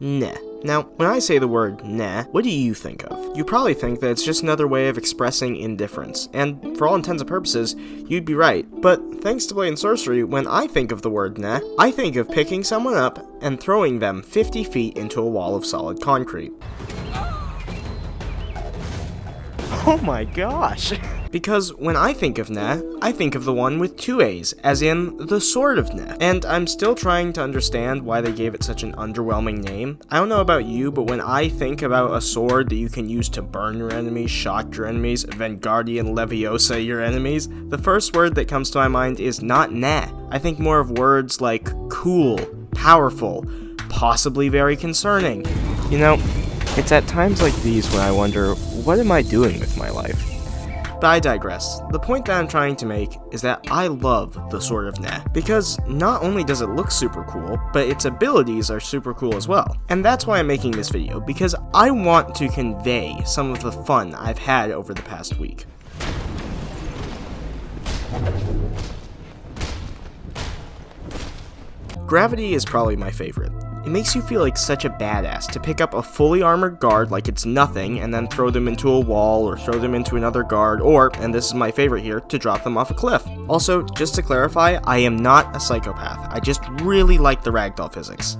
Nah. Now, when I say the word nah, what do you think of? You probably think that it's just another way of expressing indifference, and for all intents and purposes, you'd be right. But thanks to playing sorcery, when I think of the word nah, I think of picking someone up and throwing them 50 feet into a wall of solid concrete. Oh my gosh! Because when I think of nah, I think of the one with 2 A's, as in the Sword of Nah. And I'm still trying to understand why they gave it such an underwhelming name. I don't know about you, but when I think about a sword that you can use to burn your enemies, shock your enemies, Vengardian Leviosa your enemies, the first word that comes to my mind is not nah. I think more of words like cool, powerful, possibly very concerning. You know, it's at times like these when I wonder, what am I doing with my life? But I digress. The point that I'm trying to make is that I love the Sword of Nah, because not only does it look super cool, but its abilities are super cool as well. And that's why I'm making this video, because I want to convey some of the fun I've had over the past week. Gravity is probably my favorite. It makes you feel like such a badass to pick up a fully armored guard like it's nothing and then throw them into a wall or throw them into another guard or, and this is my favorite here, to drop them off a cliff. Also, just to clarify, I am not a psychopath. I just really like the ragdoll physics.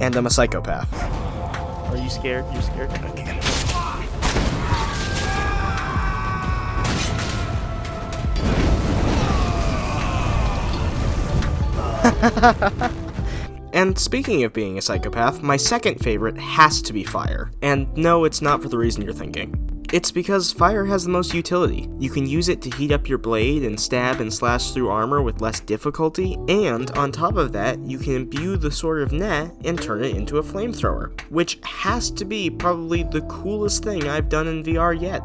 And I'm a psychopath. Are you scared? You're scared? Okay. And speaking of being a psychopath, my second favorite has to be fire. And no, it's not for the reason you're thinking. It's because fire has the most utility. You can use it to heat up your blade and stab and slash through armor with less difficulty, and on top of that, you can imbue the Sword of Nah and turn it into a flamethrower, which has to be probably the coolest thing I've done in VR yet.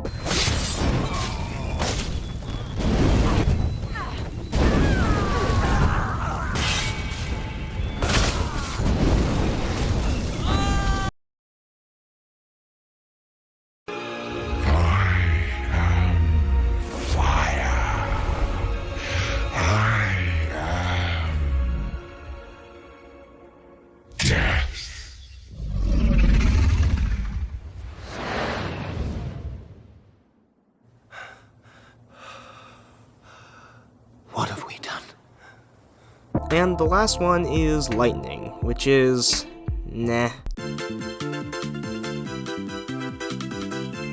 What have we done? And the last one is lightning, which is nah.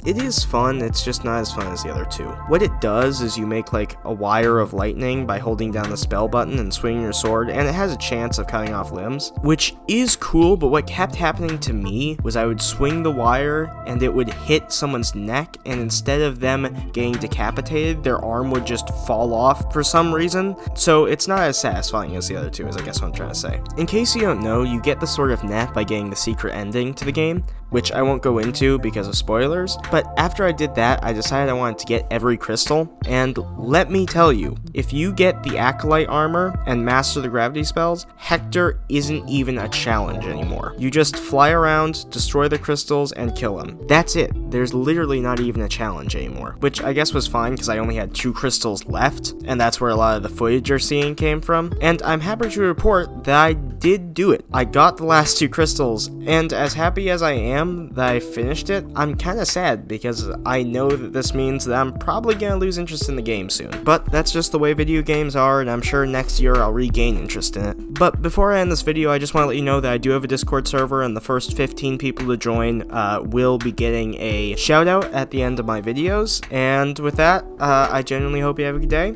It is fun, it's just not as fun as the other two. What it does is you make like a wire of lightning by holding down the spell button and swinging your sword, and it has a chance of cutting off limbs, which is cool, but what kept happening to me was I would swing the wire and it would hit someone's neck, and instead of them getting decapitated, their arm would just fall off for some reason. So it's not as satisfying as the other two, is I guess what I'm trying to say. In case you don't know, you get the Sword of Nah by getting the secret ending to the game, which I won't go into because of spoilers, but after I did that, I decided I wanted to get every crystal, and let me tell you, if you get the Acolyte armor and master the gravity spells, Hector isn't even a challenge anymore. You just fly around, destroy the crystals, and kill him. That's it. There's literally not even a challenge anymore, which I guess was fine because I only had 2 crystals left, and that's where a lot of the footage you're seeing came from, and I'm happy to report that I did do it. I got the last 2 crystals, and as happy as I am that I finished it, I'm kinda sad because I know that this means that I'm probably gonna lose interest in the game soon. But that's just the way video games are, and I'm sure next year I'll regain interest in it. But before I end this video, I just want to let you know that I do have a Discord server, and the first 15 people to join will be getting a shout out at the end of my videos. And with that, I genuinely hope you have a good day,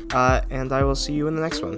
and I will see you in the next one.